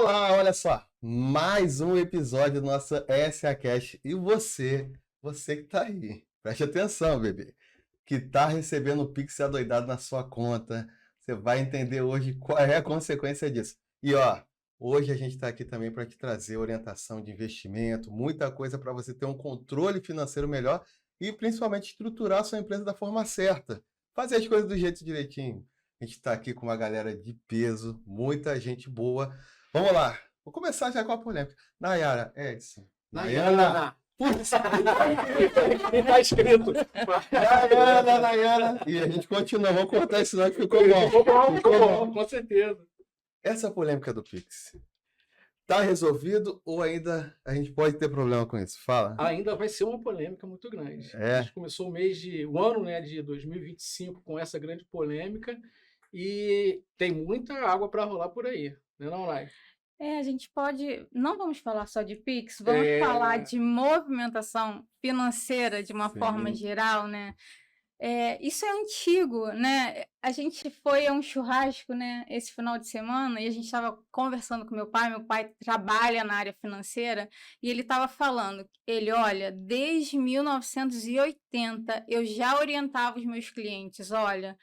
Olá, olha só, mais um episódio do nosso SA Cash. E você que tá aí, preste atenção, bebê, que tá recebendo o Pix adoidado na sua conta. Você vai entender hoje qual é a consequência disso. E ó, hoje a gente está aqui também para te trazer orientação de investimento, muita coisa para você ter um controle financeiro melhor e principalmente estruturar a sua empresa da forma certa, fazer as coisas do jeito direitinho. A gente está aqui com uma galera de peso, muita gente boa. Vamos lá, vou começar já com a polêmica. Nayara, Edson. Nayara. Putz, Tá escrito. Nayara. E a gente continua, vamos cortar isso não que ficou bom. Ficou bom, com certeza. Essa polêmica do Pix, tá resolvido ou ainda a gente pode ter problema com isso? Fala. Ainda vai ser uma polêmica muito grande. É. A gente começou o ano, né, de 2025 com essa grande polêmica e tem muita água para rolar por aí, né, não, Lai? A gente pode. Não vamos falar só de Pix, vamos falar de movimentação financeira de uma forma geral, né? Isso é antigo, né? A gente foi a um churrasco, né, esse final de semana e a gente estava conversando com meu pai trabalha na área financeira e ele estava falando, olha, desde 1980 eu já orientava os meus clientes, olha,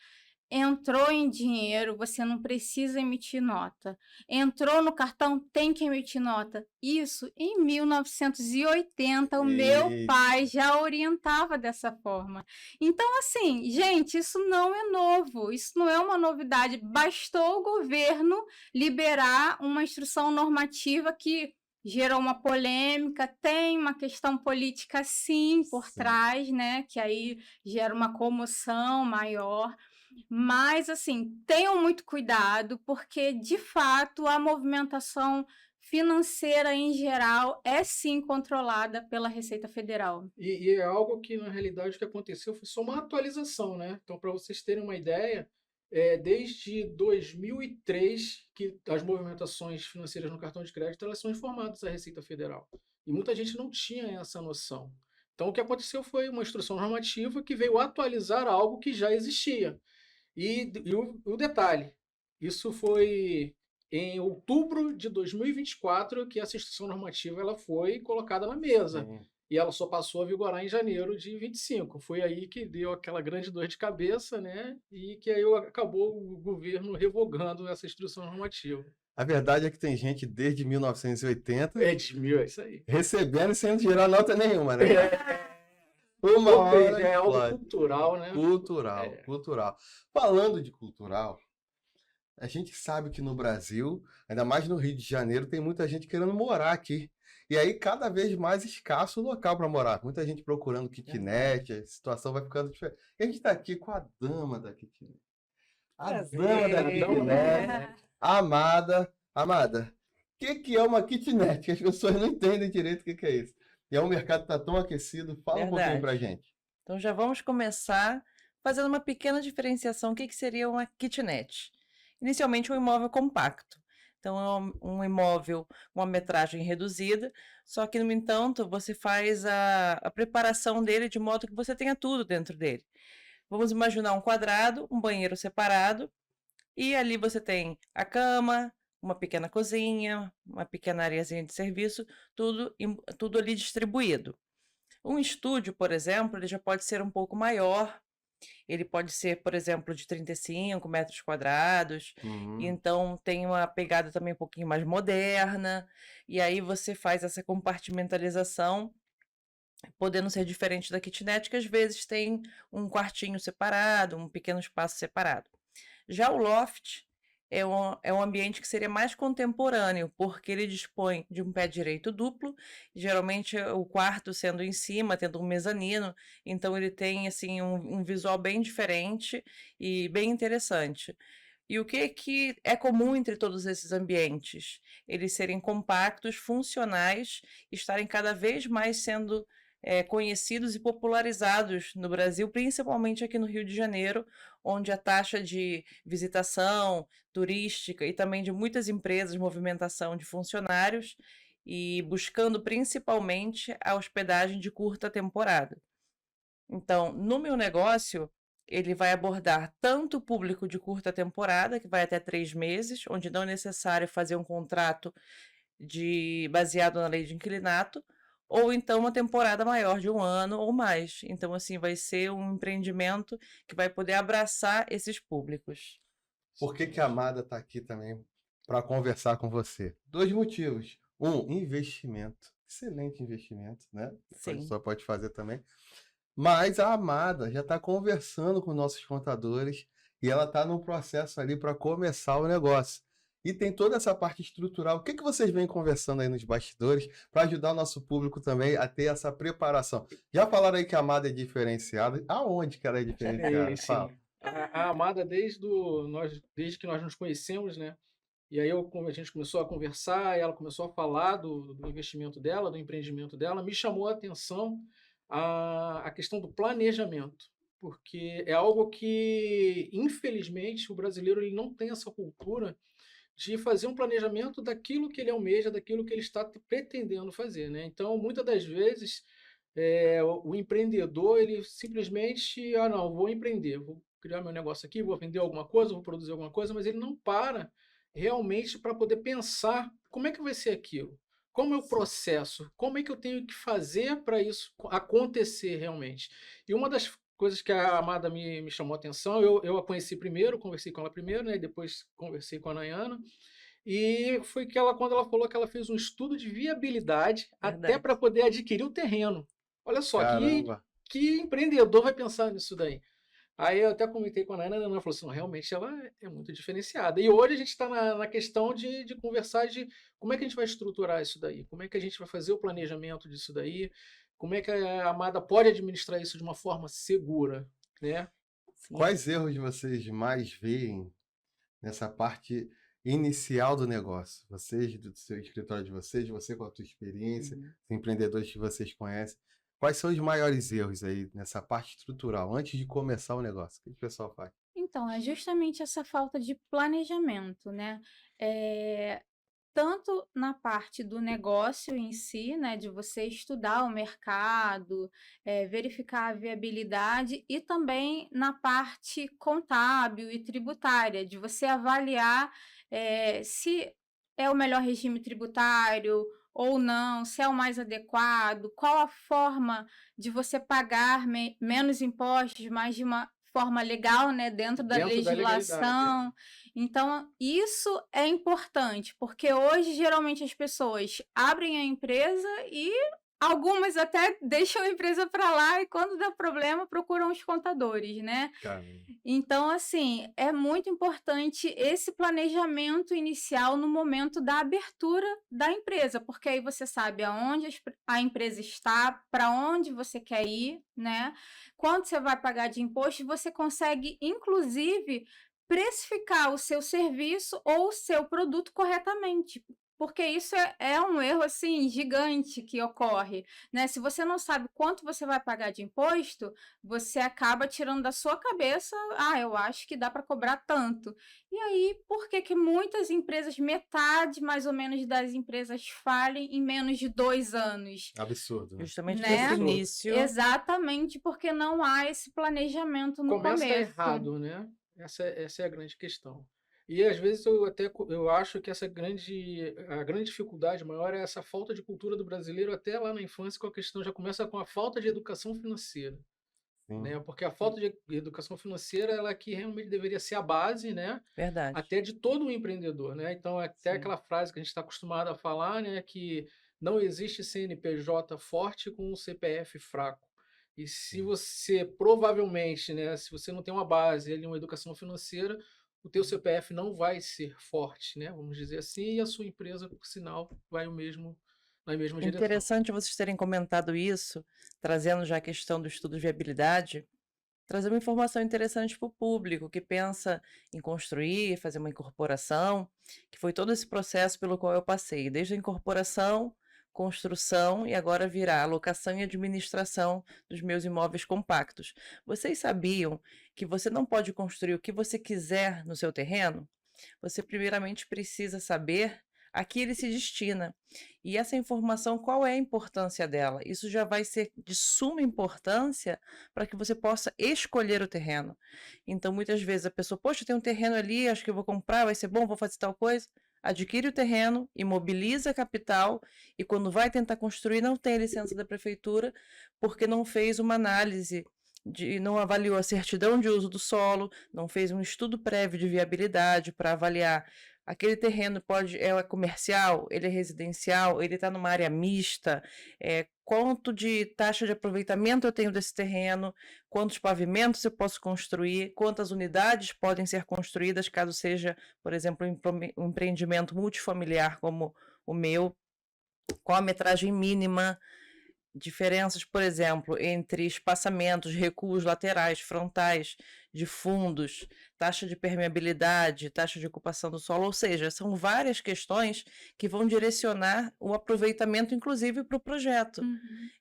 entrou em dinheiro, você não precisa emitir nota. Entrou no cartão, tem que emitir nota. Isso em 1980, o meu pai já orientava dessa forma. Então, assim, gente, isso não é novo, isso não é uma novidade. Bastou o governo liberar uma instrução normativa que gerou uma polêmica, tem uma questão política sim por trás, né? Que aí gera uma comoção maior. Mas, assim, tenham muito cuidado, porque, de fato, a movimentação financeira em geral é sim controlada pela Receita Federal. E é algo que, na realidade, o que aconteceu foi só uma atualização, né? Então, para vocês terem uma ideia, desde 2003 que as movimentações financeiras no cartão de crédito elas são informadas à Receita Federal. E muita gente não tinha essa noção. Então, o que aconteceu foi uma instrução normativa que veio atualizar algo que já existia. E o detalhe, isso foi em outubro de 2024 que essa instrução normativa ela foi colocada na mesa. E ela só passou a vigorar em janeiro de 25. Foi aí que deu aquela grande dor de cabeça, né? E que aí acabou o governo revogando essa instrução normativa. A verdade é que tem gente desde 1980 É isso aí. recebendo sem gerar nota nenhuma, né? Uma hora é algo cultural, né? Cultural. Falando de cultural, a gente sabe que no Brasil, ainda mais no Rio de Janeiro, tem muita gente querendo morar aqui. E aí, cada vez mais escasso o local para morar. Muita gente procurando kitnet, a situação vai ficando diferente. E a gente está aqui com a dama da kitnet. A dama da kitnet, Amada. Amada, o que é uma kitnet? Que as pessoas não entendem direito o que é isso. E é um mercado que está tão aquecido. Fala um pouquinho para a gente. Então já vamos começar fazendo uma pequena diferenciação. O que seria uma kitnet? Inicialmente um imóvel compacto. Então é um imóvel com uma metragem reduzida, só que, no entanto, você faz a preparação dele de modo que você tenha tudo dentro dele. Vamos imaginar um quadrado, um banheiro separado, e ali você tem a cama, uma pequena cozinha, uma pequena areazinha de serviço, tudo ali distribuído. Um estúdio, por exemplo, ele já pode ser um pouco maior. Ele pode ser, por exemplo, de 35 metros quadrados. Então, tem uma pegada também um pouquinho mais moderna. E aí você faz essa compartimentalização, podendo ser diferente da kitnet, que às vezes tem um quartinho separado, um pequeno espaço separado. Já o loft é um ambiente que seria mais contemporâneo, porque ele dispõe de um pé direito duplo, geralmente o quarto sendo em cima, tendo um mezanino, então ele tem assim um visual bem diferente e bem interessante. E o que é comum entre todos esses ambientes? Eles serem compactos, funcionais, estarem cada vez mais sendo conhecidos e popularizados no Brasil, principalmente aqui no Rio de Janeiro, onde a taxa de visitação turística e também de muitas empresas, movimentação de funcionários e buscando principalmente a hospedagem de curta temporada. Então, no meu negócio, ele vai abordar tanto o público de curta temporada, que vai até 3 meses, onde não é necessário fazer um contrato baseado na lei de inquilinato, ou então uma temporada maior de 1 ano ou mais. Então, assim, vai ser um empreendimento que vai poder abraçar esses públicos. Por que a Amada está aqui também para conversar com você? 2 motivos. Investimento. Excelente investimento, né? A Sim. pessoa pode fazer também. Mas a Amada já está conversando com nossos contadores e ela está num processo ali para começar o negócio. E tem toda essa parte estrutural. O que vocês vêm conversando aí nos bastidores para ajudar o nosso público também a ter essa preparação? Já falaram aí que a Amada é diferenciada. Aonde que ela é diferenciada? Sim. Fala. A Amada, desde que nós nos conhecemos, né? E aí a gente começou a conversar, e ela começou a falar do investimento dela, do empreendimento dela, me chamou a atenção a questão do planejamento, porque é algo que, infelizmente, o brasileiro ele não tem essa cultura de fazer um planejamento daquilo que ele almeja, daquilo que ele está pretendendo fazer, né? Então, muitas das vezes, o empreendedor, ele simplesmente, não, vou empreender, vou criar meu negócio aqui, vou vender alguma coisa, vou produzir alguma coisa, mas ele não para realmente para poder pensar como é que vai ser aquilo, como é o processo, como é que eu tenho que fazer para isso acontecer realmente. E uma das coisas que a Amada me chamou a atenção, eu a conheci primeiro, conversei com ela primeiro, né, e depois conversei com a Nayana, e foi que quando ela falou que ela fez um estudo de viabilidade até Verdade. para poder adquirir o terreno. Olha só, Caramba. que empreendedor vai pensar nisso daí? Aí eu até comentei com a Nayana, ela falou assim, não, realmente ela é muito diferenciada. E hoje a gente está na questão de conversar de como é que a gente vai estruturar isso daí, como é que a gente vai fazer o planejamento disso daí, como é que a Amada pode administrar isso de uma forma segura, né? Sim. Quais erros vocês mais veem nessa parte inicial do negócio? Vocês, do seu escritório de vocês, você com a tua experiência, os empreendedores que vocês conhecem, quais são os maiores erros aí nessa parte estrutural, antes de começar o negócio? O que o pessoal faz? Então, é justamente essa falta de planejamento, né? Tanto na parte do negócio em si, né, de você estudar o mercado, verificar a viabilidade, e também na parte contábil e tributária, de você avaliar se é o melhor regime tributário ou não, se é o mais adequado, qual a forma de você pagar menos impostos, mas de uma forma legal, né, dentro da Dentro da legalidade. legislação. Então, isso é importante, porque hoje, geralmente, as pessoas abrem a empresa e algumas até deixam a empresa para lá e, quando dá problema, procuram os contadores, né? Caramba. Então, assim, é muito importante esse planejamento inicial no momento da abertura da empresa, porque aí você sabe aonde a empresa está, para onde você quer ir, né? Quanto você vai pagar de imposto, você consegue, inclusive, precificar o seu serviço ou o seu produto corretamente. Porque isso é um erro, assim, gigante que ocorre, né? Se você não sabe quanto você vai pagar de imposto, você acaba tirando da sua cabeça, eu acho que dá para cobrar tanto. E aí, por que muitas empresas, metade mais ou menos das empresas, falhem em menos de 2 anos? Absurdo, né? Justamente Né? nesse início. Exatamente, porque não há esse planejamento no Começa começo. errado, né? Essa é a grande questão. E às vezes eu acho que a grande dificuldade maior é essa falta de cultura do brasileiro até lá na infância, com a questão já começa com a falta de educação financeira, Sim. né? Porque a falta de educação financeira ela que realmente deveria ser a base, né? Verdade. Até de todo um empreendedor, né? Então até Sim. aquela frase que a gente está acostumado a falar, né? Que não existe CNPJ forte com um CPF fraco. E se você provavelmente, né? Se você não tem uma base ali, uma educação financeira, o teu CPF não vai ser forte, né? Vamos dizer assim, e a sua empresa, por sinal, vai na mesma direção. Interessante vocês terem comentado isso, trazendo já a questão do estudo de viabilidade, trazer uma informação interessante para o público que pensa em construir, fazer uma incorporação, que foi todo esse processo pelo qual eu passei, desde a incorporação, construção e agora virar alocação e administração dos meus imóveis compactos. Vocês sabiam que você não pode construir o que você quiser no seu terreno? Você primeiramente precisa saber aqui ele se destina. E essa informação, qual é a importância dela? Isso já vai ser de suma importância para que você possa escolher o terreno. Então, muitas vezes a pessoa, poxa, tem um terreno ali, acho que eu vou comprar, vai ser bom, vou fazer tal coisa. Adquire o terreno, imobiliza a capital e quando vai tentar construir não tem licença da prefeitura porque não fez uma análise, não avaliou a certidão de uso do solo, não fez um estudo prévio de viabilidade para avaliar aquele terreno é comercial, ele é residencial, ele está numa área mista, quanto de taxa de aproveitamento eu tenho desse terreno, quantos pavimentos eu posso construir, quantas unidades podem ser construídas, caso seja, por exemplo, um empreendimento multifamiliar como o meu, qual a metragem mínima, diferenças, por exemplo, entre espaçamentos, recuos laterais, frontais, de fundos, taxa de permeabilidade, taxa de ocupação do solo, ou seja, são várias questões que vão direcionar o aproveitamento, inclusive, para o projeto.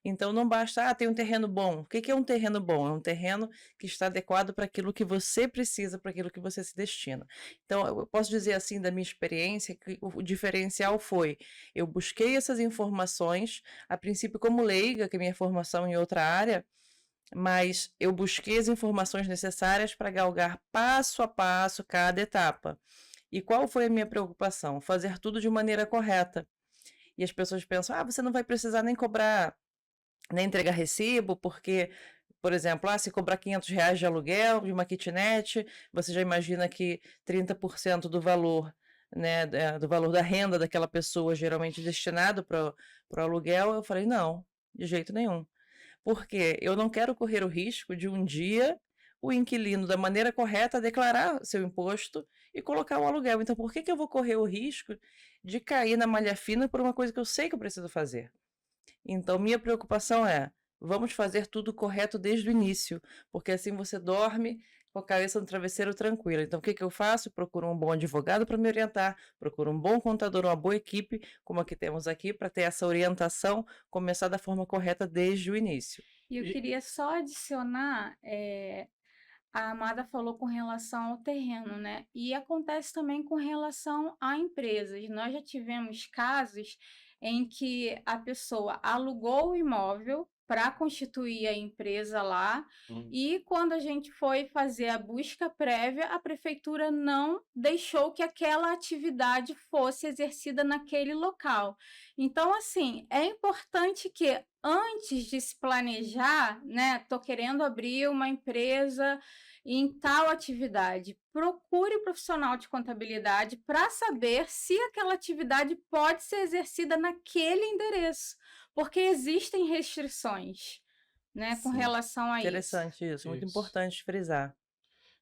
Então, não basta, tem um terreno bom. O que é um terreno bom? É um terreno que está adequado para aquilo que você precisa, para aquilo que você se destina. Então, eu posso dizer assim, da minha experiência, que o diferencial foi, eu busquei essas informações, a princípio como leiga, que é minha formação em outra área, mas eu busquei as informações necessárias para galgar passo a passo cada etapa. E qual foi a minha preocupação? Fazer tudo de maneira correta. E as pessoas pensam, você não vai precisar nem cobrar, nem entregar recibo, porque, por exemplo, se cobrar R$500 de aluguel de uma kitnet, você já imagina que 30% do valor, né, do valor da renda daquela pessoa, geralmente destinado para o aluguel. Eu falei, não, de jeito nenhum. Porque eu não quero correr o risco de um dia o inquilino, da maneira correta, declarar seu imposto e colocar o aluguel. Então, por que eu vou correr o risco de cair na malha fina por uma coisa que eu sei que eu preciso fazer? Então, minha preocupação é, vamos fazer tudo correto desde o início, porque assim você dorme com a cabeça no travesseiro tranquila. Então, o que eu faço? Procuro um bom advogado para me orientar, procuro um bom contador, uma boa equipe, como a que temos aqui, para ter essa orientação, começar da forma correta desde o início. E eu queria só adicionar, a Amada falou com relação ao terreno, né? E acontece também com relação a empresas. Nós já tivemos casos em que a pessoa alugou o imóvel para constituir a empresa lá, e quando a gente foi fazer a busca prévia, a prefeitura não deixou que aquela atividade fosse exercida naquele local. Então, assim, é importante que antes de se planejar, né, tô querendo abrir uma empresa em tal atividade, procure profissional de contabilidade para saber se aquela atividade pode ser exercida naquele endereço, porque existem restrições, né, com relação a isso. Interessante isso, muito importante frisar.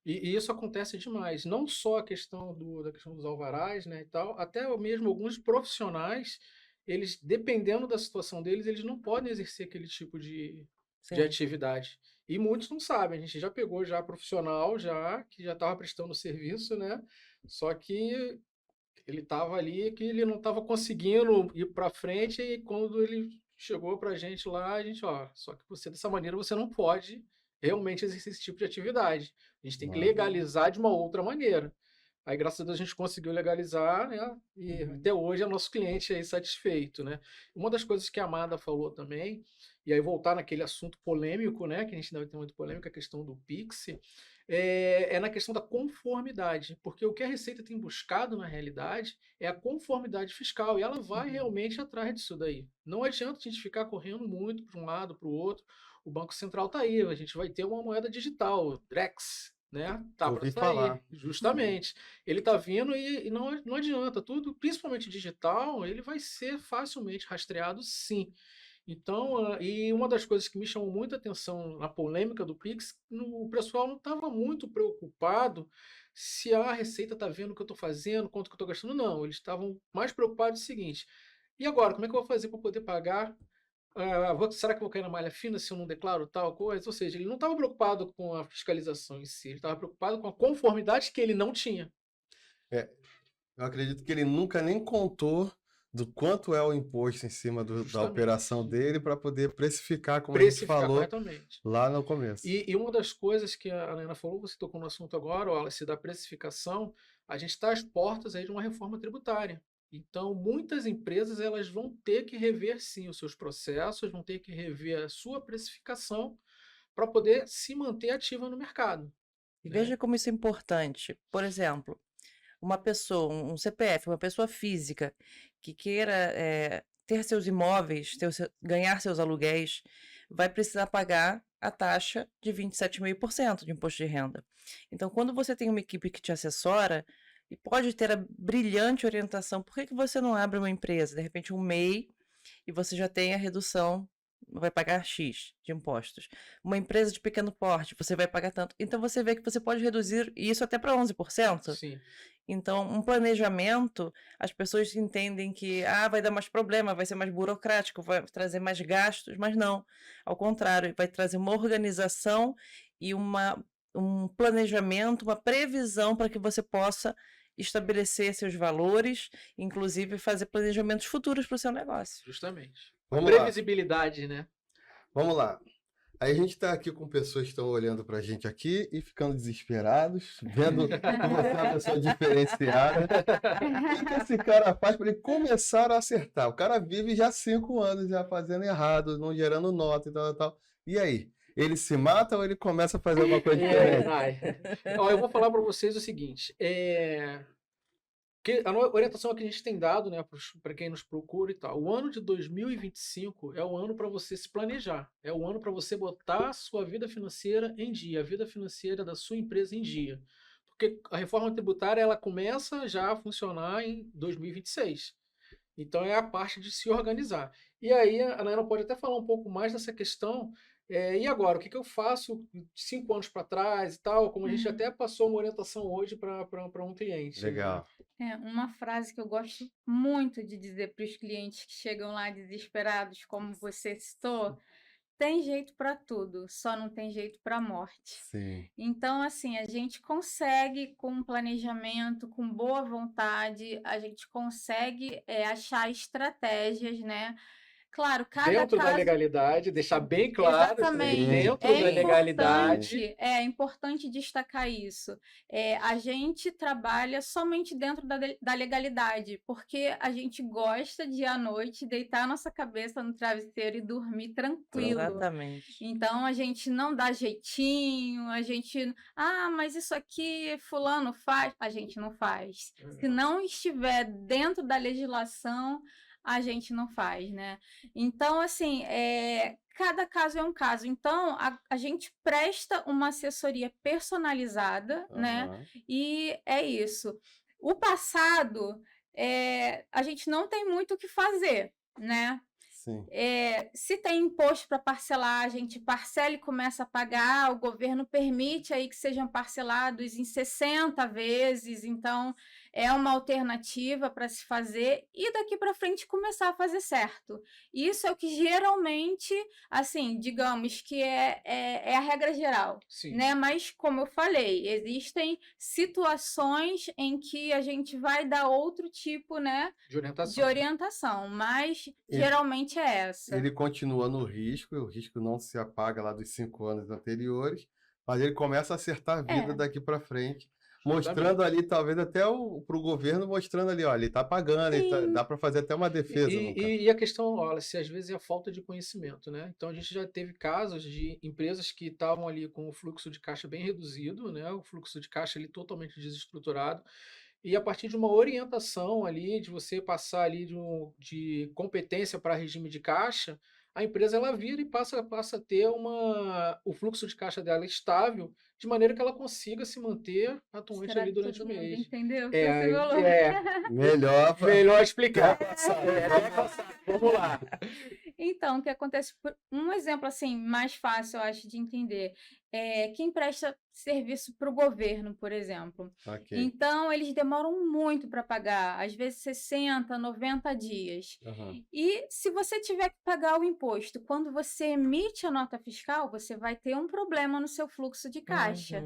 E isso acontece demais, não só a questão da questão dos alvarás, né, e tal, até mesmo alguns profissionais, eles, dependendo da situação deles, eles não podem exercer aquele tipo de atividade. E muitos não sabem, a gente já pegou já profissional, que já estava prestando serviço, né? Só que ele estava ali, que ele não estava conseguindo ir para frente, e quando ele chegou para a gente lá, a gente, só que você, dessa maneira, você não pode realmente exercer esse tipo de atividade. A gente tem que legalizar de uma outra maneira. Aí, graças a Deus, a gente conseguiu legalizar, né? E até hoje é nosso cliente aí satisfeito, né? Uma das coisas que a Amada falou também, e aí voltar naquele assunto polêmico, né? Que a gente ainda vai ter muito polêmica, a questão do Pix, é na questão da conformidade. Porque o que a Receita tem buscado, na realidade, é a conformidade fiscal. E ela vai realmente atrás disso daí. Não adianta a gente ficar correndo muito para um lado, para o outro. O Banco Central está aí, a gente vai ter uma moeda digital, Drex, né? Tá para sair, justamente. Ele tá vindo e não adianta, tudo, principalmente digital, ele vai ser facilmente rastreado, sim. Então, e uma das coisas que me chamou muita atenção na polêmica do Pix, o pessoal não estava muito preocupado se a Receita está vendo o que eu estou fazendo, quanto que eu estou gastando, não. Eles estavam mais preocupados com o seguinte, e agora, como é que eu vou fazer para poder pagar? Será que eu vou cair na malha fina se eu não declaro tal coisa? Ou seja, ele não estava preocupado com a fiscalização em si, ele estava preocupado com a conformidade que ele não tinha. Eu acredito que ele nunca nem contou do quanto é o imposto em cima da operação dele para poder precificar, como a gente falou lá no começo. E uma das coisas que a Ana falou, você tocou no assunto agora, Wallace, da precificação, a gente está às portas aí de uma reforma tributária. Então, muitas empresas elas vão ter que rever sim os seus processos, vão ter que rever a sua precificação para poder se manter ativa no mercado, E né? veja como isso é importante. Por exemplo, uma pessoa, um CPF, uma pessoa física que queira ter seus imóveis, ganhar seus aluguéis, vai precisar pagar a taxa de 27,5% de imposto de renda. Então, quando você tem uma equipe que te assessora e pode ter a brilhante orientação, por que você não abre uma empresa, de repente um MEI, e você já tem a redução, vai pagar X de impostos. Uma empresa de pequeno porte, você vai pagar tanto. Então, você vê que você pode reduzir isso até para 11%. Sim. Então, um planejamento, as pessoas entendem que vai dar mais problema, vai ser mais burocrático, vai trazer mais gastos, mas não. Ao contrário, vai trazer uma organização e um planejamento, uma previsão para que você possa estabelecer seus valores, inclusive fazer planejamentos futuros para o seu negócio. Justamente. Vamos lá. Previsibilidade, né? Vamos lá. Aí a gente está aqui com pessoas que estão olhando para a gente aqui e ficando desesperados, vendo que você é uma pessoa diferenciada. O que esse cara faz para ele começar a acertar? O cara vive já 5 anos já fazendo errado, não gerando nota e tal. E aí? Ele se mata ou ele começa a fazer alguma coisa diferente? Ó, eu vou falar para vocês o seguinte. Que a orientação que a gente tem dado, né, para quem nos procura e tal. O ano de 2025 é o ano para você se planejar. É o ano para você botar a sua vida financeira em dia, a vida financeira da sua empresa em dia. Porque a reforma tributária ela começa já a funcionar em 2026. Então é a parte de se organizar. E aí a Nayana pode até falar um pouco mais dessa questão. E agora, o que eu faço 5 anos para trás e tal, como a gente até passou uma orientação hoje para um cliente. Legal. Uma frase que eu gosto muito de dizer para os clientes que chegam lá desesperados, como você citou, tem jeito para tudo, só não tem jeito para a morte. Sim. Então, assim, a gente consegue, com planejamento, com boa vontade, a gente consegue achar estratégias, né? Claro, cada dentro da caso... legalidade, deixar bem claro, Exatamente. dentro da legalidade. É importante destacar isso. A gente trabalha somente dentro da legalidade, porque a gente gosta de, à noite, deitar a nossa cabeça no travesseiro e dormir tranquilo. Exatamente. Então, a gente não dá jeitinho, a gente... mas isso aqui fulano faz. A gente não faz. Se não estiver dentro da legislação, a gente não faz, né? Então, assim, cada caso é um caso. Então, a gente presta uma assessoria personalizada, né? E é isso. O passado, a gente não tem muito o que fazer, né? Sim. Se tem imposto para parcelar, a gente parcela e começa a pagar, o governo permite aí que sejam parcelados em 60 vezes, então é uma alternativa para se fazer e daqui para frente começar a fazer certo. Isso é o que geralmente, assim, digamos que é a regra geral, né? Mas, como eu falei, existem situações em que a gente vai dar outro tipo, né, de orientação, mas geralmente é essa. Ele continua no risco, o risco não se apaga lá dos 5 anos anteriores, mas ele começa a acertar a vida daqui para frente. Mostrando ali, talvez até para o governo, mostrando ali, olha, ele está pagando, dá para fazer até uma defesa. E a questão, olha, se às vezes é a falta de conhecimento, né? Então a gente já teve casos de empresas que estavam ali com o fluxo de caixa bem reduzido, né? O fluxo de caixa ali totalmente desestruturado. E a partir de uma orientação ali, de você passar ali de competência para regime de caixa, a empresa ela vira e passa a ter o fluxo de caixa dela estável, de maneira que ela consiga se manter atuante ali durante o mês. Entendeu? Melhor explicar. Vamos lá. Então, o que acontece, um exemplo assim mais fácil, eu acho, de entender, quem presta serviço para o governo, por exemplo. Então, eles demoram muito para pagar, às vezes 60, 90 dias. E se você tiver que pagar o imposto, quando você emite a nota fiscal, você vai ter um problema no seu fluxo de caixa.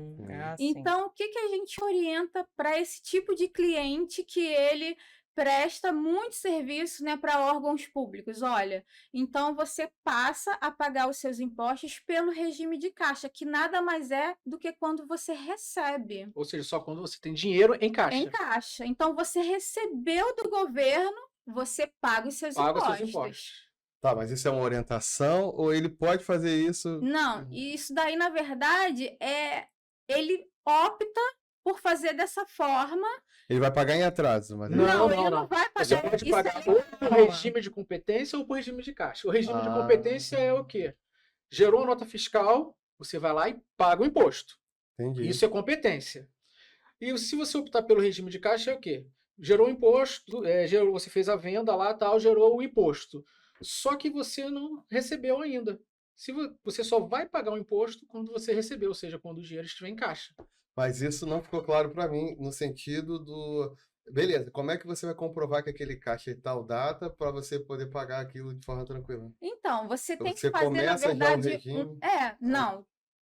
Então, o que a gente orienta para esse tipo de cliente que ele presta muito serviço, né, para órgãos públicos. Olha, então você passa a pagar os seus impostos pelo regime de caixa, que nada mais é do que quando você recebe Ou seja, só quando você tem dinheiro em em caixa. caixa. Então você recebeu do governo, você paga os seus Paga seus impostos. impostos. Tá, mas isso é uma orientação ou ele pode fazer isso? Não, e isso daí, na verdade, ele opta por fazer dessa forma. Ele vai pagar em atraso, mas ele- Não, ele não vai Você pagar. pode Isso pagar aí- ou por regime de competência ou por regime de caixa. O regime de Ah. competência é o quê? Gerou a nota fiscal, você vai lá e paga o imposto. Entendi. Isso é competência. E se você optar pelo regime de caixa, é o quê? Gerou o imposto, você fez a venda lá, tal, gerou o imposto. Só que você não recebeu ainda. Você só vai pagar o imposto quando você recebeu, ou seja, quando o dinheiro estiver em caixa. Mas isso não ficou claro para mim no sentido do. Beleza, como é que você vai comprovar que aquele caixa é tal data para você poder pagar aquilo de forma tranquila? Então, você tem que Você fazer, na começa já o verdade, regime. não.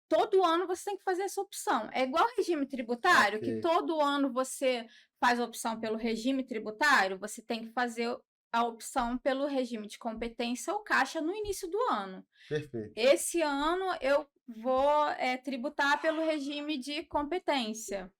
Todo ano você tem que fazer essa opção. É igual ao regime tributário, Ok. que todo ano você faz a opção pelo regime tributário, você tem que fazer a opção pelo regime de competência ou caixa no início do ano. Perfeito. Esse ano eu vou tributar pelo regime de competência.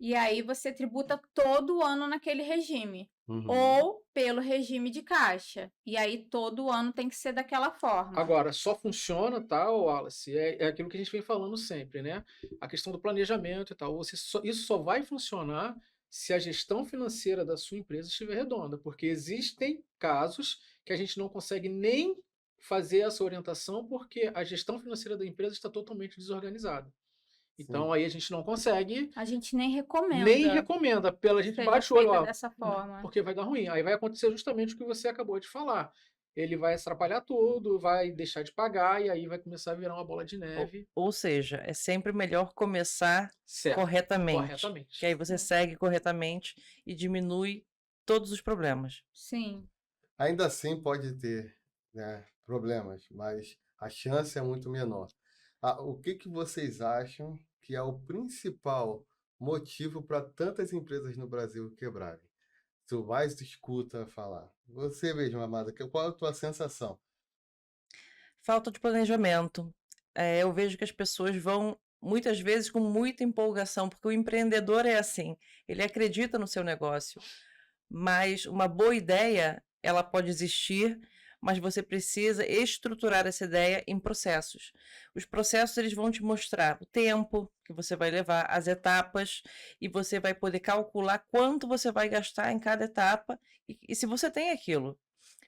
E aí você tributa todo ano naquele regime. Uhum. Ou pelo regime de caixa. E aí todo ano tem que ser daquela forma. Agora, só funciona, tá, Wallace? É aquilo que a gente vem falando sempre, né? A questão do planejamento e tal. Isso só vai funcionar se a gestão financeira da sua empresa estiver redonda, porque existem casos que a gente não consegue nem fazer essa orientação porque a gestão financeira da empresa está totalmente desorganizada. Então, Sim. aí a gente não consegue, A gente nem recomenda. nem recomenda. A gente seja bate o olho, feita ó, dessa forma. porque vai dar ruim. Aí vai acontecer justamente o que você acabou de falar. Ele vai atrapalhar tudo, vai deixar de pagar e aí vai começar a virar uma bola de neve. Ou seja, é sempre melhor começar Certo. corretamente. Corretamente. Que aí você segue corretamente e diminui todos os problemas. Sim. Ainda assim pode ter, né, problemas, mas a chance é muito menor. O que vocês acham que é o principal motivo para tantas empresas no Brasil quebrarem? Tu mais escuta falar. Você mesmo, Amada, qual é a tua sensação? Falta de planejamento. Eu vejo que as pessoas vão, muitas vezes, com muita empolgação, porque o empreendedor é assim, ele acredita no seu negócio, mas uma boa ideia, ela pode existir, mas você precisa estruturar essa ideia em processos. Os processos, eles vão te mostrar o tempo que você vai levar, as etapas, e você vai poder calcular quanto você vai gastar em cada etapa, e se você tem aquilo.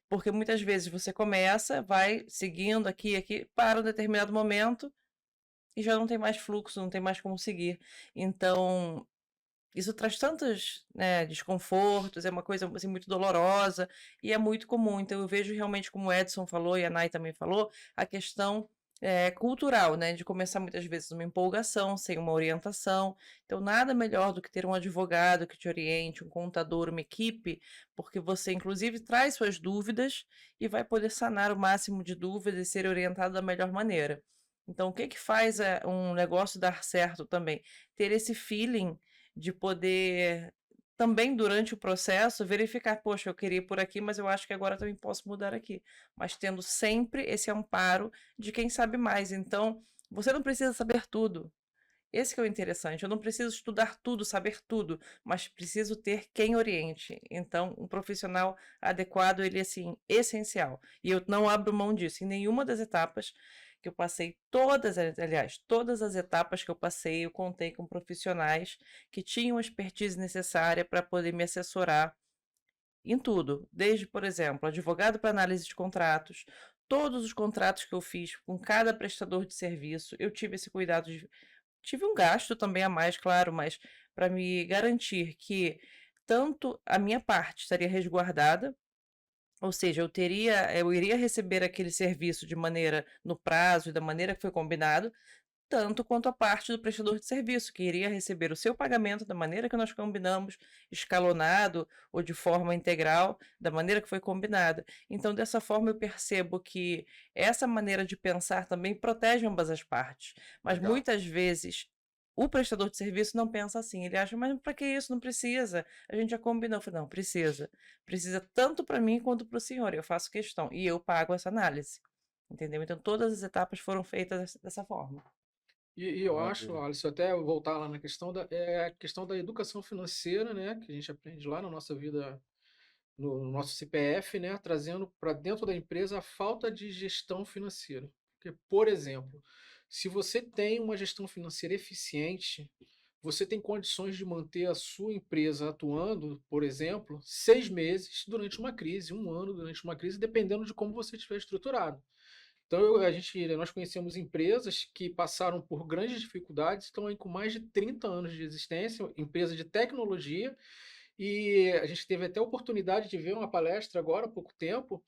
Porque muitas vezes você começa, vai seguindo aqui, para um determinado momento e já não tem mais fluxo, não tem mais como seguir. Então, isso traz tantos, né, desconfortos, é uma coisa assim, muito dolorosa e é muito comum. Então, eu vejo realmente, como o Edson falou e a Nay também falou, a questão cultural, né, de começar muitas vezes uma empolgação, sem uma orientação. Então, nada melhor do que ter um advogado que te oriente, um contador, uma equipe, porque você, inclusive, traz suas dúvidas e vai poder sanar o máximo de dúvidas e ser orientado da melhor maneira. Então, o que faz um negócio dar certo também? Ter esse feeling de poder também, durante o processo, verificar, poxa, eu queria ir por aqui, mas eu acho que agora também posso mudar aqui. Mas tendo sempre esse amparo de quem sabe mais. Então, você não precisa saber tudo. Esse que é o interessante. Eu não preciso estudar tudo, saber tudo, mas preciso ter quem oriente. Então, um profissional adequado, ele é, assim, essencial. E eu não abro mão disso em nenhuma das etapas que eu passei, todas as etapas que eu passei, eu contei com profissionais que tinham a expertise necessária para poder me assessorar em tudo, desde, por exemplo, advogado para análise de contratos, todos os contratos que eu fiz com cada prestador de serviço, eu tive esse cuidado tive um gasto também a mais, claro, mas para me garantir que tanto a minha parte estaria resguardada, ou seja, eu iria receber aquele serviço de maneira no prazo e da maneira que foi combinado, tanto quanto a parte do prestador de serviço, que iria receber o seu pagamento da maneira que nós combinamos, escalonado ou de forma integral, da maneira que foi combinada. Então, dessa forma, eu percebo que essa maneira de pensar também protege ambas as partes. Mas Legal. muitas vezes O prestador de serviço não pensa assim, ele acha, mas para que isso? Não precisa. A gente já combinou. Eu falei, não, precisa. Precisa tanto para mim quanto para o senhor. Eu faço questão e eu pago essa análise. Entendeu? Então, todas as etapas foram feitas dessa forma. E eu acho, Maravilha. Alisson, até voltar lá na questão a questão da educação financeira, né, que a gente aprende lá na nossa vida, no nosso CPF, né, trazendo para dentro da empresa a falta de gestão financeira. Porque, por exemplo, se você tem uma gestão financeira eficiente, você tem condições de manter a sua empresa atuando, por exemplo, 6 meses durante uma crise, um ano durante uma crise, dependendo de como você estiver estruturado. Então, nós conhecemos empresas que passaram por grandes dificuldades, estão aí com mais de 30 anos de existência, empresa de tecnologia, e a gente teve até a oportunidade de ver uma palestra agora há pouco tempo,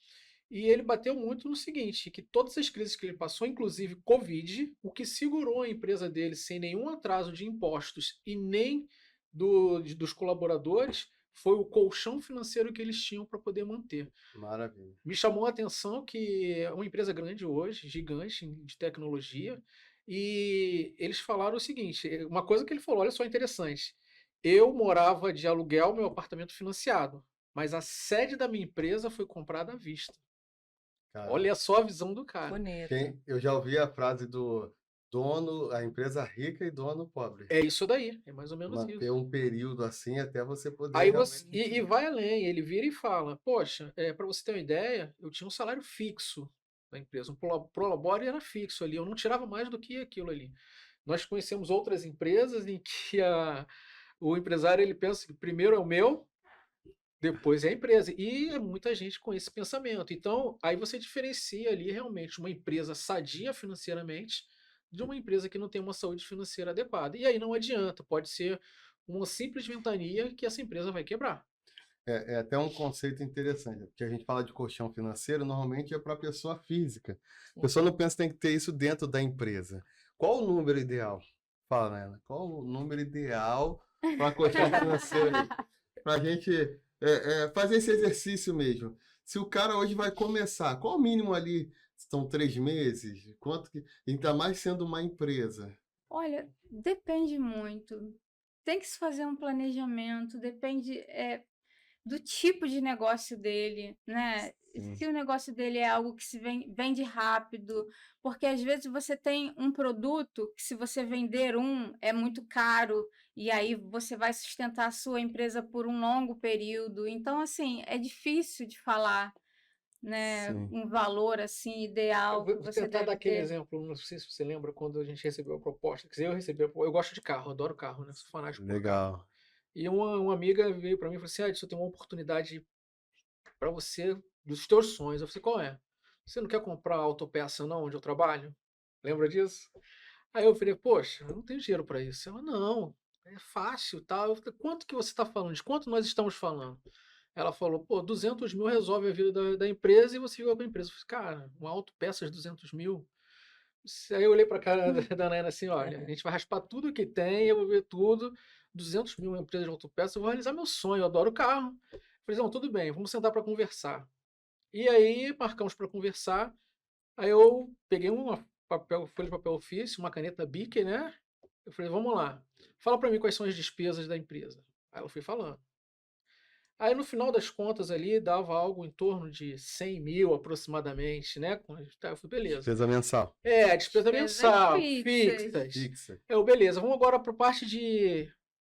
e ele bateu muito no seguinte, que todas as crises que ele passou, inclusive Covid, o que segurou a empresa dele sem nenhum atraso de impostos e nem dos colaboradores, foi o colchão financeiro que eles tinham para poder manter. Maravilha. Me chamou a atenção que é uma empresa grande hoje, gigante de tecnologia, e eles falaram o seguinte, uma coisa que ele falou, olha só interessante, eu morava de aluguel, meu apartamento financiado, mas a sede da minha empresa foi comprada à vista. Cara, Olha só a visão do cara. Bonito. eu já ouvi a frase do dono, a empresa rica e dono pobre. É isso daí, é mais ou menos Manter isso. um período assim até você poder Aí realmente. você, e vai além, ele vira e fala, poxa, para você ter uma ideia, eu tinha um salário fixo da empresa, um prolabore era fixo ali, eu não tirava mais do que aquilo ali. Nós conhecemos outras empresas em que o empresário ele pensa que primeiro é o meu, depois é a empresa. E é muita gente com esse pensamento. Então, aí você diferencia ali realmente uma empresa sadia financeiramente de uma empresa que não tem uma saúde financeira adequada. E aí não adianta, pode ser uma simples ventania que essa empresa vai quebrar. É até um conceito interessante, porque a gente fala de colchão financeiro, normalmente é para a pessoa física. A pessoa não pensa que tem que ter isso dentro da empresa. Qual o número ideal? Fala, Ana, qual o número ideal para colchão financeiro? Para a gente fazer esse exercício mesmo. Se o cara hoje vai começar, qual o mínimo ali? São 3 meses? Quanto que. Ainda mais sendo uma empresa. Olha, depende muito. Tem que se fazer um planejamento, depende do tipo de negócio dele, né? Sim. Se o negócio dele é algo que se vende rápido, porque às vezes você tem um produto que se você vender é muito caro, e aí você vai sustentar a sua empresa por um longo período. Então, assim, é difícil de falar, né, Sim. um valor assim Eu ideal que vou você tentar dar deve aquele ter. exemplo, não sei se você lembra quando a gente recebeu a proposta. Quer dizer, eu recebi eu gosto de carro, adoro carro, né? Sou fanático por carro. Legal. E uma amiga veio para mim e falou assim: ah, eu tenho uma oportunidade para você dos teus sonhos. Eu falei: qual é? Você não quer comprar autopeça não, onde eu trabalho? Lembra disso? Aí eu falei: poxa, eu não tenho dinheiro para isso. Ela: não, é fácil, tá? Eu falei: quanto que você está falando? De quanto nós estamos falando? Ela falou: pô, 200 mil resolve a vida da empresa e você fica com a empresa. Eu falei: cara, uma autopeça de 200 mil? Aí eu olhei para a cara da Nayana assim: olha, a gente vai raspar tudo que tem, eu vou ver tudo. 200 mil uma empresa de autopeça, eu vou realizar meu sonho, eu adoro carro. Eu falei: não, tudo bem, vamos sentar para conversar. E aí marcamos para conversar. Aí eu peguei uma folha de papel ofício, uma caneta Bic, né? Eu falei: vamos lá, fala para mim quais são as despesas da empresa. Aí ela foi falando. Aí no final das contas ali dava algo em torno de 100 mil aproximadamente, né? Tá, eu falei: beleza. Despesa mensal. Despesa Despesas mensal, fixas. fixas. Fixa. Beleza, vamos agora para a parte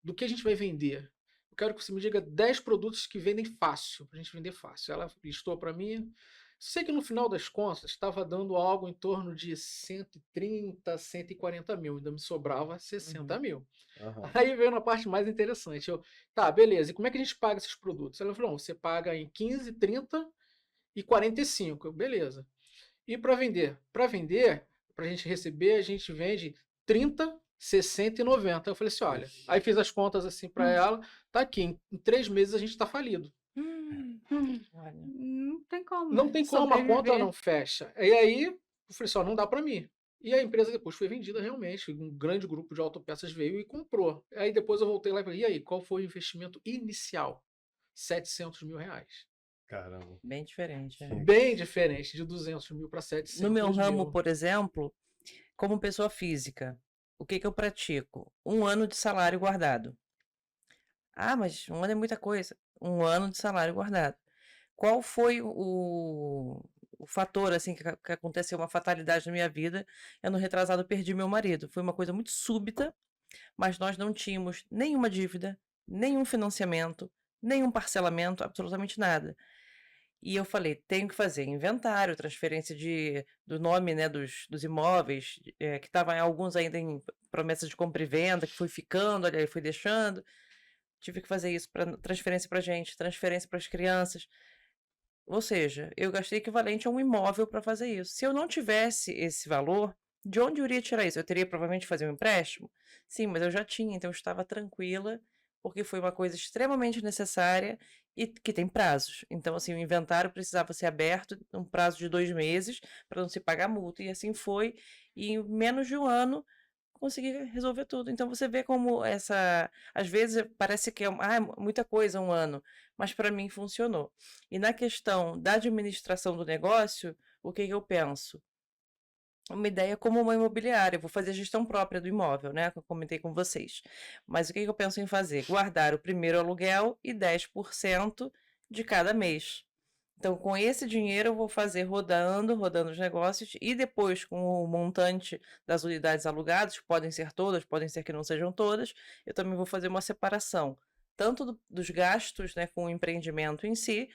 do que a gente vai vender. Eu quero que você me diga 10 produtos que vendem fácil, para a gente vender fácil. Ela listou para mim. Sei que no final das contas estava dando algo em torno de 130, 140 mil, ainda me sobrava 60 mil. Aham. Aí veio na parte mais interessante. Tá, beleza, e como é que a gente paga esses produtos? Ela falou: não, você paga em 15, 30 e 45. Beleza. E para vender? Para vender, para a gente receber, a gente vende 30, 60 e 90. Eu falei assim: olha, aí fiz as contas assim para ela, tá aqui, em 3 meses a gente está falido. Olha. Não tem como Não tem como, a conta sobreviver. não fecha. E aí, eu falei assim: ó, não dá para mim. E a empresa depois foi vendida realmente, um grande grupo de autopeças veio e comprou. Aí depois eu voltei lá e falei: e aí, qual foi o investimento inicial? 700 mil reais. Caramba. Bem diferente. Sim. Bem diferente, de 200 mil para 700 No meu ramo, mil. por exemplo, como pessoa física, o que que eu pratico? 1 ano de salário guardado. Ah, mas 1 ano é muita coisa. 1 ano de salário guardado. Qual foi o fator, assim, que aconteceu, uma fatalidade na minha vida? Ano retrasado, eu perdi meu marido. Foi uma coisa muito súbita, mas nós não tínhamos nenhuma dívida, nenhum financiamento, nenhum parcelamento, absolutamente nada. E eu falei: "Tenho que fazer inventário, transferência do nome, né, dos imóveis", que estavam alguns ainda em promessa de compra e venda, que fui ficando, olha aí, fui deixando. Tive que fazer isso, pra transferência para gente, transferência para as crianças. Ou seja, eu gastei equivalente a um imóvel para fazer isso. Se eu não tivesse esse valor, de onde eu iria tirar isso? Eu teria provavelmente que fazer um empréstimo? Sim, mas eu já tinha, então eu estava tranquila, porque foi uma coisa extremamente necessária e que tem prazos. Então, assim, o inventário precisava ser aberto um prazo de 2 meses para não se pagar multa, e assim foi. E em menos de 1 ano consegui resolver tudo. Então você vê como essa, às vezes parece que é muita coisa 1 ano, mas para mim funcionou. E na questão da administração do negócio, o que que eu penso? Uma ideia como uma imobiliária, eu vou fazer a gestão própria do imóvel, né, que eu comentei com vocês. Mas o que que eu penso em fazer? Guardar o primeiro aluguel e 10% de cada mês. Então, com esse dinheiro, eu vou fazer rodando os negócios, e depois, com o montante das unidades alugadas, podem ser todas, podem ser que não sejam todas, eu também vou fazer uma separação, tanto dos gastos, né, com o empreendimento em si,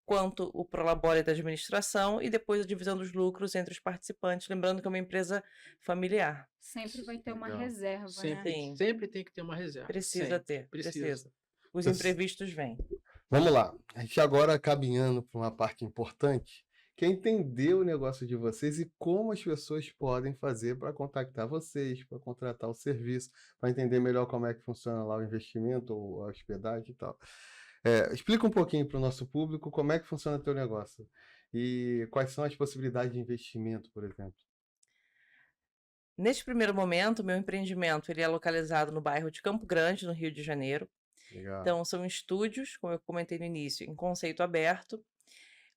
quanto o prolabore da administração, e depois a divisão dos lucros entre os participantes, lembrando que é uma empresa familiar. Sempre vai ter uma Legal. reserva, né? Sempre, Sim. sempre tem que ter uma reserva. Precisa Sempre, ter, precisa. precisa. Os Você- imprevistos vêm. Vamos lá. A gente agora caminhando para uma parte importante, que é entender o negócio de vocês e como as pessoas podem fazer para contactar vocês, para contratar o serviço, para entender melhor como é que funciona lá o investimento ou a hospedagem e tal. Explica um pouquinho para o nosso público como é que funciona o teu negócio e quais são as possibilidades de investimento, por exemplo. Neste primeiro momento, meu empreendimento ele é localizado no bairro de Campo Grande, no Rio de Janeiro. Legal. Então, são estúdios, como eu comentei no início, em conceito aberto.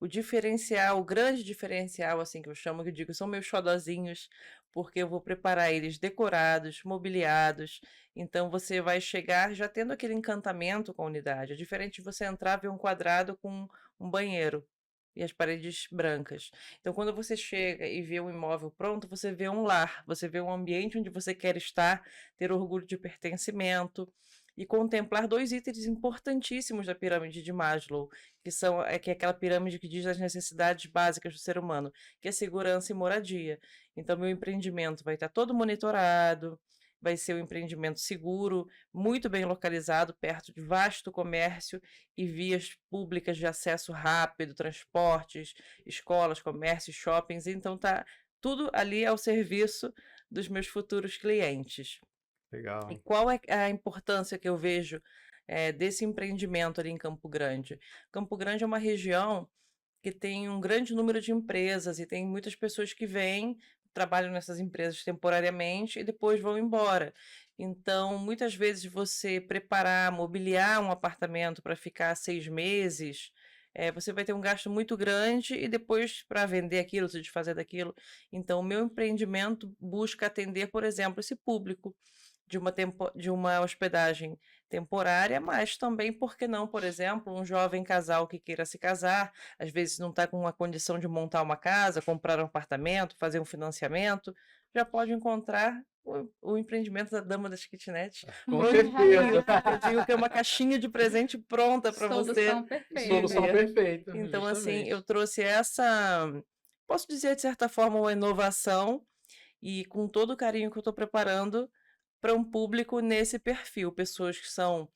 O diferencial, o grande diferencial, assim, que eu chamo, que eu digo, são meus xodozinhos, porque eu vou preparar eles decorados, mobiliados. Então, você vai chegar já tendo aquele encantamento com a unidade. É diferente de você entrar e ver um quadrado com um banheiro e as paredes brancas. Então, quando você chega e vê um imóvel pronto, você vê um lar, você vê um ambiente onde você quer estar, ter orgulho de pertencimento e contemplar 2 itens importantíssimos da pirâmide de Maslow, que é aquela pirâmide que diz as necessidades básicas do ser humano, que é segurança e moradia. Então, meu empreendimento vai estar todo monitorado, vai ser um empreendimento seguro, muito bem localizado, perto de vasto comércio e vias públicas de acesso rápido, transportes, escolas, comércios, shoppings. Então, tá tudo ali ao serviço dos meus futuros clientes. Legal, E hein? qual é a importância que eu vejo, desse empreendimento ali em Campo Grande? Campo Grande é uma região que tem um grande número de empresas e tem muitas pessoas que vêm, trabalham nessas empresas temporariamente e depois vão embora. Então, muitas vezes você preparar, mobiliar um apartamento para ficar 6 meses, você vai ter um gasto muito grande e depois para vender aquilo, se desfazer daquilo. Então, o meu empreendimento busca atender, por exemplo, esse público de uma hospedagem temporária, mas também, por que não, por exemplo, um jovem casal que queira se casar, às vezes não está com a condição de montar uma casa, comprar um apartamento, fazer um financiamento, já pode encontrar o empreendimento da Dama das Kitnet. Com Prontinho. certeza. Eu digo que é uma caixinha de presente pronta para você. Solução perfeita. Solução Viver. perfeita. Então, assim, justamente. eu trouxe essa, posso dizer, de certa forma, uma inovação, e com todo o carinho que eu estou preparando para um público nesse perfil, pessoas que são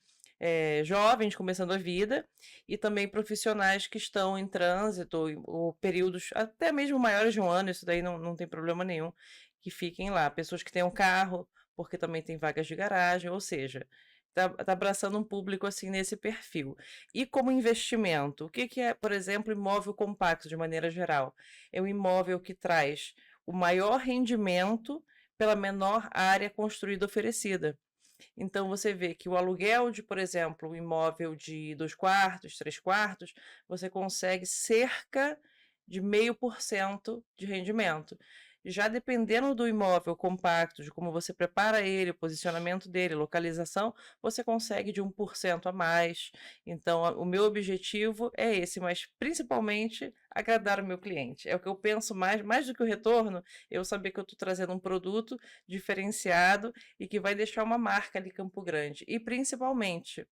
jovens, começando a vida, e também profissionais que estão em trânsito, ou períodos até mesmo maiores de 1 ano, isso daí não tem problema nenhum, que fiquem lá. Pessoas que têm um carro, porque também tem vagas de garagem, ou seja, tá abraçando um público assim nesse perfil. E como investimento, o que é, por exemplo, imóvel compacto de maneira geral? É um imóvel que traz o maior rendimento pela menor área construída oferecida. Então, você vê que o aluguel de, por exemplo, um imóvel de 2 quartos, 3 quartos, você consegue cerca de 0,5% de rendimento. Já dependendo do imóvel compacto, de como você prepara ele, o posicionamento dele, localização, você consegue de 1% a mais. Então, o meu objetivo é esse, mas principalmente agradar o meu cliente. É o que eu penso mais do que o retorno, eu saber que eu estou trazendo um produto diferenciado e que vai deixar uma marca ali em Campo Grande. E principalmente,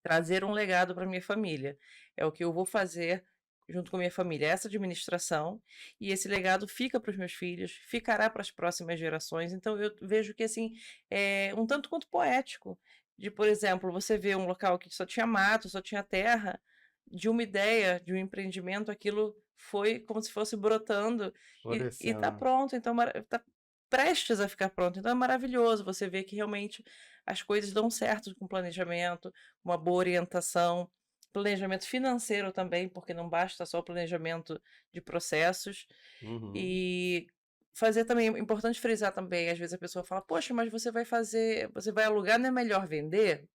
trazer um legado para minha família. É o que eu vou fazer junto com a minha família, essa administração, e esse legado fica para os meus filhos, ficará para as próximas gerações. Então eu vejo que assim é um tanto quanto poético de, por exemplo, você vê um local que só tinha mato, só tinha terra, de uma ideia, de um empreendimento, aquilo foi como se fosse brotando e tá Florescendo. pronto, então tá prestes a ficar pronto. Então é maravilhoso você ver que realmente as coisas dão certo com planejamento, uma boa orientação, planejamento financeiro também, porque não basta só o planejamento de processos. Uhum. E fazer também, é importante frisar também, às vezes a pessoa fala, poxa, mas você vai alugar, não é melhor vender?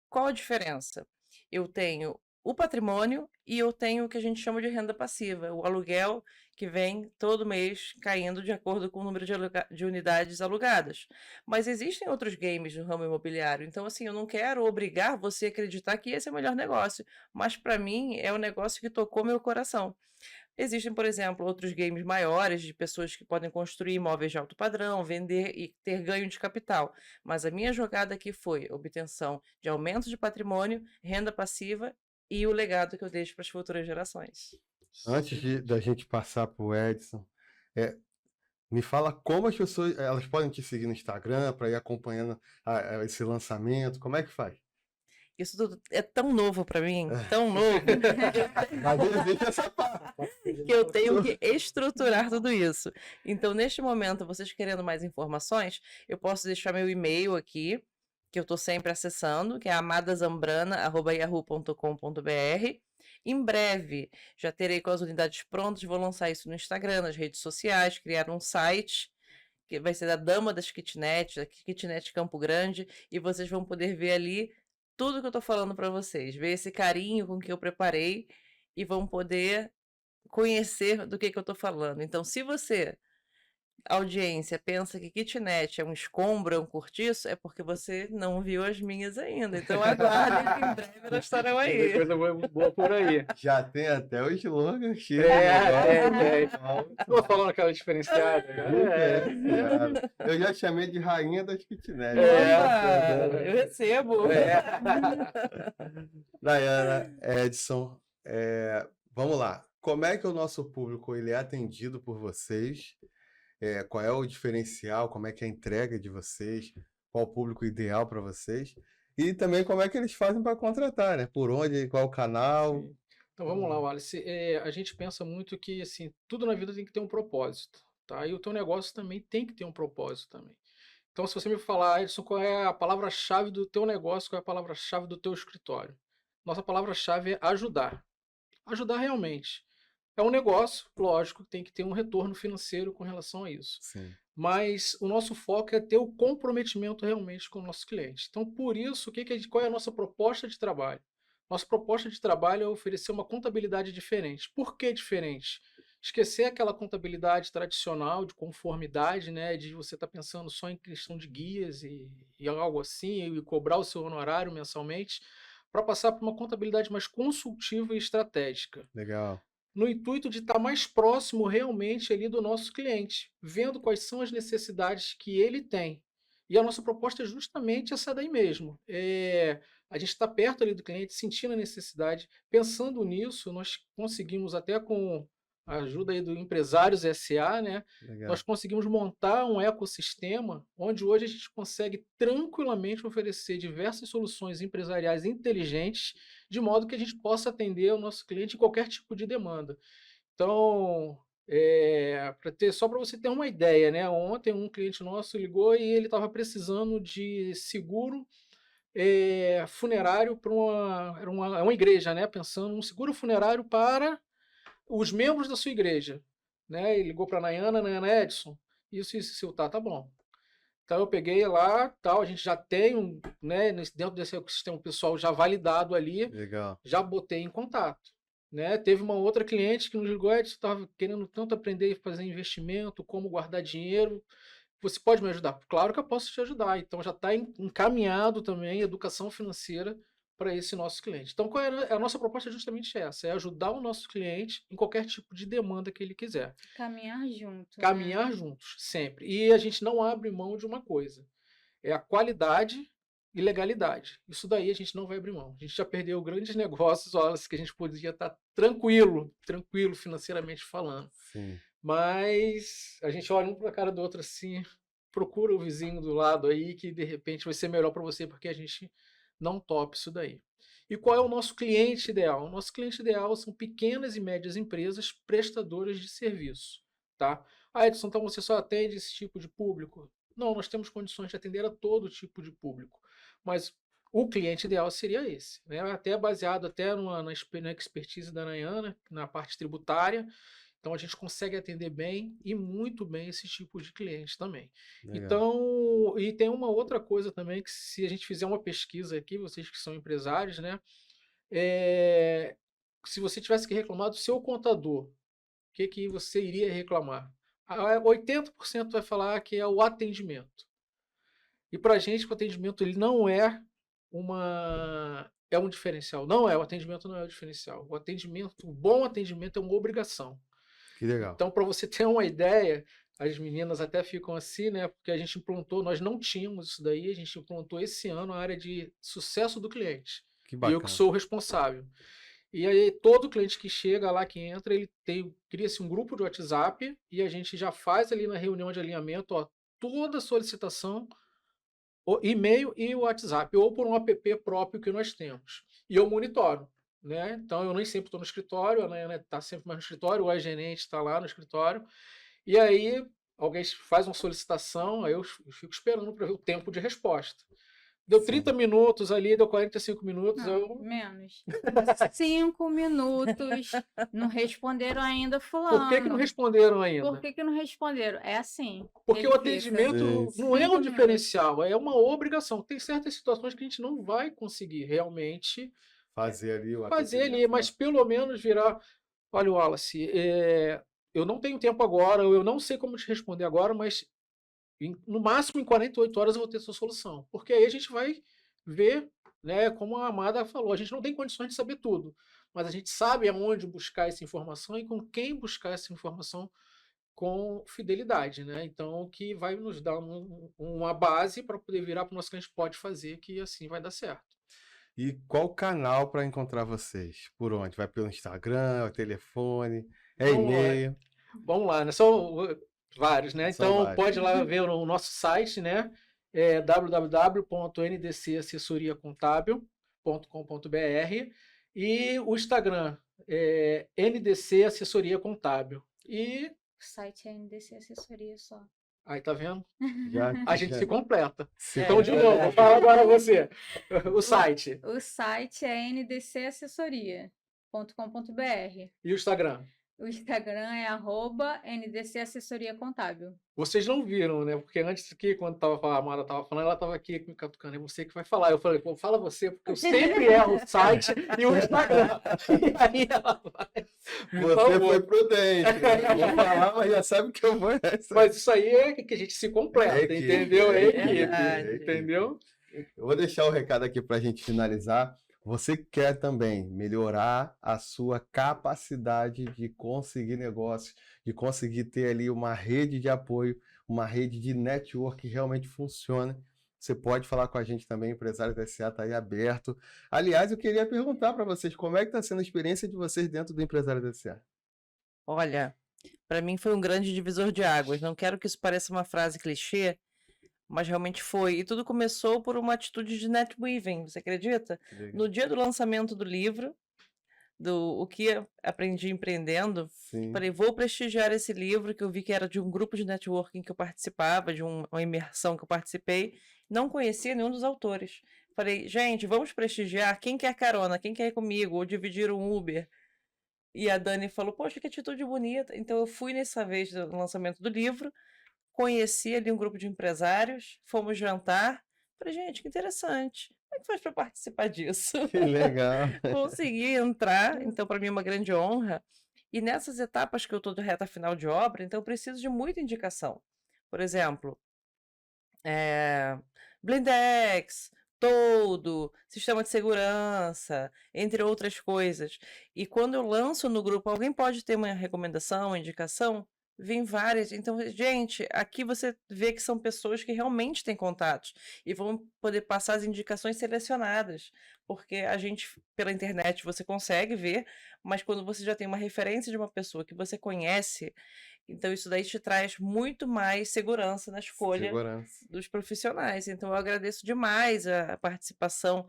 Qual a diferença? Eu tenho o patrimônio e eu tenho o que a gente chama de renda passiva, o aluguel que vem todo mês caindo de acordo com o número de unidades alugadas. Mas existem outros games no ramo imobiliário, então assim, eu não quero obrigar você a acreditar que esse é o melhor negócio, mas para mim é o negócio que tocou meu coração. Existem, por exemplo, outros games maiores de pessoas que podem construir imóveis de alto padrão, vender e ter ganho de capital. Mas a minha jogada aqui foi obtenção de aumento de patrimônio, renda passiva e o legado que eu deixo para as futuras gerações. Da gente passar para o Edson, me fala como as pessoas elas podem te seguir no Instagram para ir acompanhando esse lançamento. Como é que faz? Isso tudo é tão novo para mim, tão novo, Mas existe essa parte. que eu tenho que estruturar tudo isso. Então, neste momento, vocês querendo mais informações, eu posso deixar meu e-mail aqui, que eu estou sempre acessando, que é amadazambrana@yahoo.com.br. Em breve, já terei com as unidades prontas, vou lançar isso no Instagram, nas redes sociais, criar um site, que vai ser da Dama das Kitnets, da Kitnet Campo Grande, e vocês vão poder ver ali tudo que eu estou falando para vocês, ver esse carinho com que eu preparei e vão poder conhecer do que eu estou falando. Então, se você, audiência, pensa que kitnet é um escombro, é um cortiço, é porque você não viu as minhas ainda. Então, aguardem que em breve elas estarão Tem aí. coisa boa por aí. Já tem até o slogan cheio. Tô falando aquela diferenciada. Eu já chamei de rainha das kitnets. Opa, eu recebo. Dayana, Edson, vamos lá. Como é que o nosso público ele é atendido por vocês? Qual é o diferencial? Como é que é a entrega de vocês? Qual o público ideal para vocês? E também como é que eles fazem para contratar, né? Por onde, qual o canal? Então vamos lá, Wallace. A gente pensa muito que assim, tudo na vida tem que ter um propósito, tá? E o teu negócio também tem que ter um propósito também. Então, se você me falar, Edson, qual é a palavra-chave do teu negócio, qual é a palavra-chave do teu escritório? Nossa palavra-chave é ajudar. Ajudar realmente. É um negócio, lógico, tem que ter um retorno financeiro com relação a isso. Sim. Mas o nosso foco é ter o comprometimento realmente com o nosso cliente. Então, por isso, qual é a nossa proposta de trabalho? Nossa proposta de trabalho é oferecer uma contabilidade diferente. Por que diferente? Esquecer aquela contabilidade tradicional de conformidade, né, de você estar pensando só em questão de guias e algo assim, e cobrar o seu honorário mensalmente, para passar para uma contabilidade mais consultiva e estratégica, Legal. no intuito de estar mais próximo realmente ali do nosso cliente, vendo quais são as necessidades que ele tem. E a nossa proposta é justamente essa daí mesmo. A gente está perto ali do cliente, sentindo a necessidade. Pensando nisso, nós conseguimos até com a ajuda aí do Empresários SA, né? Legal. Nós conseguimos montar um ecossistema onde hoje a gente consegue tranquilamente oferecer diversas soluções empresariais inteligentes, de modo que a gente possa atender o nosso cliente em qualquer tipo de demanda. Então, só para você ter uma ideia, né? Ontem um cliente nosso ligou e ele estava precisando de seguro funerário para uma igreja, né? Pensando um seguro funerário para os membros da sua igreja, né? Ele ligou para a Nayana, Edson, isso, tá bom. Então eu peguei lá, tal, a gente já tem né, dentro desse ecossistema pessoal já validado ali, Legal. já botei em contato. né? Teve uma outra cliente que nos ligou, Edson, estava querendo tanto aprender a fazer investimento, como guardar dinheiro. Você pode me ajudar? Claro que eu posso te ajudar. Então já está encaminhado também educação financeira para esse nosso cliente. Então, qual é a nossa proposta? É justamente essa: é ajudar o nosso cliente em qualquer tipo de demanda que ele quiser. Caminhar junto, né? Caminhar juntos, sempre. E a gente não abre mão de uma coisa: é a qualidade e legalidade. Isso daí a gente não vai abrir mão. A gente já perdeu grandes negócios, olha, que a gente podia estar tranquilo financeiramente falando. Sim. Mas a gente olha um para a cara do outro assim, procura o vizinho do lado aí que de repente vai ser melhor para você, porque a gente não topa isso daí. E qual é o nosso cliente ideal? O nosso cliente ideal são pequenas e médias empresas prestadoras de serviço, tá? Ah, Edson, então você só atende esse tipo de público? Não, nós temos condições de atender a todo tipo de público, mas o cliente ideal seria esse, né? Até baseado até na expertise da Nayana, na parte tributária. Então a gente consegue atender bem e muito bem esse tipo de cliente também. Legal. Então, e tem uma outra coisa também, que se a gente fizer uma pesquisa aqui, vocês que são empresários, né? Se você tivesse que reclamar do seu contador, o que você iria reclamar? 80% vai falar que é o atendimento. E para a gente, o atendimento ele não é um diferencial. Não é, o atendimento não é o diferencial. O bom atendimento é uma obrigação. Que legal. Então, para você ter uma ideia, as meninas até ficam assim, né? Porque a gente implantou, nós não tínhamos isso daí, a gente implantou esse ano a área de sucesso do cliente. Que E eu bacana. que sou o responsável. E aí, todo cliente que chega lá, que entra, cria-se um grupo de WhatsApp e a gente já faz ali na reunião de alinhamento, ó, toda a solicitação, o e-mail e o WhatsApp, ou por um app próprio que nós temos. E eu monitoro, né? Então eu nem sempre estou no escritório, a Nayana está sempre mais no escritório, o gerente está lá no escritório, e aí alguém faz uma solicitação, aí eu fico esperando para ver o tempo de resposta. Deu 30 minutos ali, deu 45 minutos, Não, menos. 5 minutos, não responderam ainda fulano. Por que não responderam ainda? Por que não responderam? É assim. Porque ele o atendimento fica. não é um 5 diferencial, é uma obrigação. Tem certas situações que a gente não vai conseguir realmente Fazer ali o fazer ali, atendimento, mas né? pelo menos virar. Olha, Wallace, eu não tenho tempo agora, eu não sei como te responder agora, mas no máximo em 48 horas eu vou ter sua solução. Porque aí a gente vai ver, né, como a Amada falou, a gente não tem condições de saber tudo, mas a gente sabe aonde buscar essa informação e com quem buscar essa informação com fidelidade, né? Então, que vai nos dar uma base para poder virar para o nosso cliente pode fazer, que assim vai dar certo. E qual canal para encontrar vocês? Por onde? Vai pelo Instagram, é telefone, é Vamos lá. e-mail? Vamos lá, né? São vários, né? São Então, vários. pode ir lá ver o nosso site, né? É www.ndcassessoriacontábil.com.br e o Instagram é NDC Assessoria Contábil. E O site é NDC Assessoria só. aí, tá vendo? Já, A gente se completa. se Então, de completa. novo, fala agora você. O site. O site é ndcassessoria.com.br. E o Instagram. O Instagram é @NDC Assessoria Contábil. Vocês não viram, né? Porque antes aqui, quando a Amada estava falando, ela estava aqui me catucando. É você que vai falar. Eu falei, pô, fala você, porque eu sempre erro o site e o Instagram. E aí ela vai. Você foi prudente. Né? Vou falar, mas já sabe que eu vou essa. Mas isso aí é que a gente se completa, É equipe, entendeu? É é equipe, verdade. entendeu? Eu vou deixar o recado aqui para a gente finalizar. Você quer também melhorar a sua capacidade de conseguir negócios, de conseguir ter ali uma rede de apoio, uma rede de network que realmente funcione. Você pode falar com a gente também, Empresários SA está aí aberto. Aliás, eu queria perguntar para vocês, como é que está sendo a experiência de vocês dentro do Empresários SA? Olha, para mim foi um grande divisor de águas. Não quero que isso pareça uma frase clichê, mas realmente foi. E tudo começou por uma atitude de netweaving, você acredita? No dia do lançamento do livro, O que Aprendi Empreendendo, Sim. falei, vou prestigiar esse livro, que eu vi que era de um grupo de networking que eu participava, de uma imersão que eu participei, não conhecia nenhum dos autores. Falei, gente, vamos prestigiar, quem quer carona, quem quer ir comigo, ou dividir um Uber. E a Dani falou, poxa, que atitude bonita. Então eu fui nessa vez do lançamento do livro, conheci ali um grupo de empresários, fomos jantar, falei, gente, que interessante. como é que faz para participar disso? Que legal. Consegui entrar, então para mim é uma grande honra. E nessas etapas que eu estou de reta final de obra, então eu preciso de muita indicação. Por exemplo, Blindex, Toldo, sistema de segurança, entre outras coisas. E quando eu lanço no grupo, alguém pode ter uma recomendação, uma indicação? Vem várias. Então, gente, aqui você vê que são pessoas que realmente têm contatos e vão poder passar as indicações selecionadas, porque a gente, pela internet, você consegue ver, mas quando você já tem uma referência de uma pessoa que você conhece, então isso daí te traz muito mais segurança na escolha Segurança. dos profissionais. Então eu agradeço demais a participação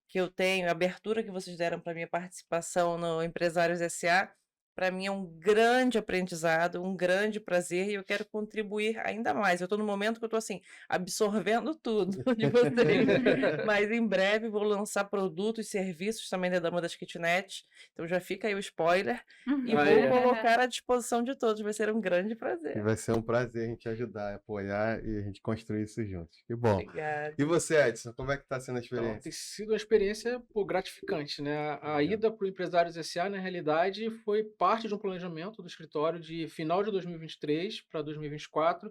que eu tenho, a abertura que vocês deram para minha participação no Empresários SA. Para mim é um grande aprendizado, um grande prazer e eu quero contribuir ainda mais. Eu estou no momento que eu estou assim, absorvendo tudo de vocês, mas em breve vou lançar produtos e serviços também da Dama das Kitnet, então já fica aí o spoiler e Aí. vou colocar à disposição de todos, vai ser um grande E prazer. vai ser um prazer a gente ajudar, apoiar e a gente construir isso juntos. Que bom. Obrigada. E você, Edson, como é que está sendo a Então, experiência? tem sido uma experiência gratificante, né? A Legal. ida para o Empresários SA, na realidade, foi parte de um planejamento do escritório de final de 2023 para 2024,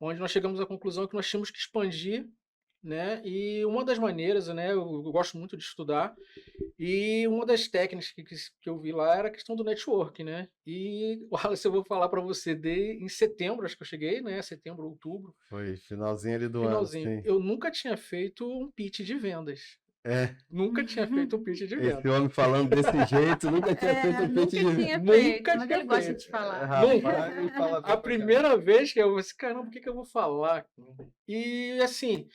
onde nós chegamos à conclusão que nós tínhamos que expandir, né? E uma das maneiras, né? Eu gosto muito de estudar, e uma das técnicas que eu vi lá era a questão do network, né? E, Wallace, eu vou falar para você, em setembro, acho que eu cheguei, né? Setembro, outubro, Foi finalzinho ali do ano, finalzinho. sim. Eu nunca tinha feito um pitch de vendas. É, Nunca tinha feito um pitch de esse vendas. homem falando desse jeito, nunca tinha feito um nunca pitch de tinha Nunca feito, mas tinha ele gosta feito. de falar. Rapaz, ele fala bem A pra primeira vez que eu disse, caramba, o que eu vou falar? E assim,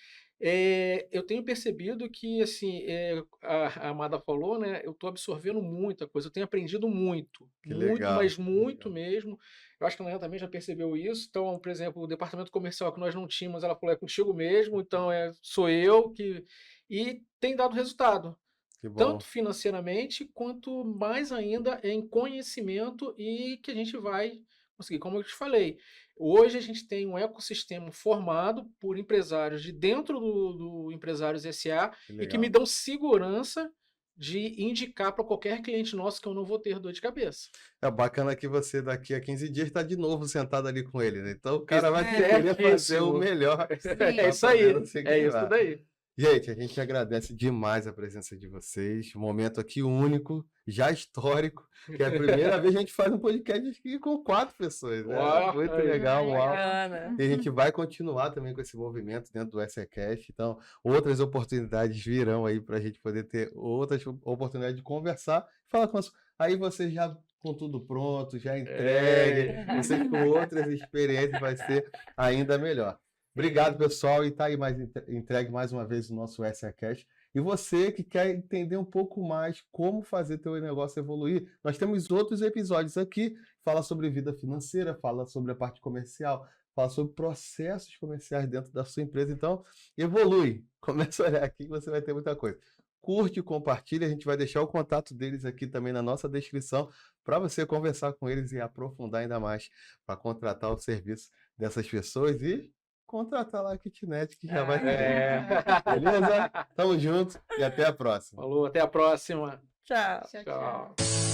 eu tenho percebido que assim, a Amada falou, né? Eu estou absorvendo muita coisa, eu tenho aprendido muito, Que muito, legal, mas que muito legal. mesmo. Eu acho que a Ana também já percebeu isso. Então, por exemplo, o departamento comercial que nós não tínhamos, ela falou, é contigo mesmo, então sou eu que. E tem dado resultado. Que bom. Tanto financeiramente, quanto mais ainda em conhecimento e que a gente vai conseguir. Como eu te falei, hoje a gente tem um ecossistema formado por empresários de dentro do Empresários SA Que e que legal. me dão segurança de indicar para qualquer cliente nosso que eu não vou ter dor de cabeça. É bacana que você daqui a 15 dias está de novo sentado ali com ele, né? Então o cara vai querer Certíssimo. fazer o melhor. É isso aí, podendo seguir é isso lá. daí. Gente, a gente agradece demais a presença de vocês. Um momento aqui único, já histórico, que é a primeira vez que a gente faz um podcast aqui com 4 pessoas. Né? Uau, Muito aí. legal, uau. Bacana. E a gente vai continuar também com esse movimento dentro do SACast. Então, outras oportunidades virão aí para a gente poder ter outras oportunidades de conversar e falar com nós. Aí você já com tudo pronto, já entregue, você com outras experiências vai ser ainda melhor. Obrigado, pessoal, e tá aí entregue mais uma vez o nosso SACast. E você que quer entender um pouco mais como fazer teu negócio evoluir, nós temos outros episódios aqui, fala sobre vida financeira, fala sobre a parte comercial, fala sobre processos comerciais dentro da sua empresa. Então, evolui. Começa a olhar aqui que você vai ter muita coisa. Curte, compartilha, a gente vai deixar o contato deles aqui também na nossa descrição para você conversar com eles e aprofundar ainda mais para contratar o serviço dessas pessoas e contratar lá a Kitnet, que já vai ter. Beleza? Tamo junto e até a próxima. Falou, até a próxima. Tchau. Tchau, tchau. Tchau.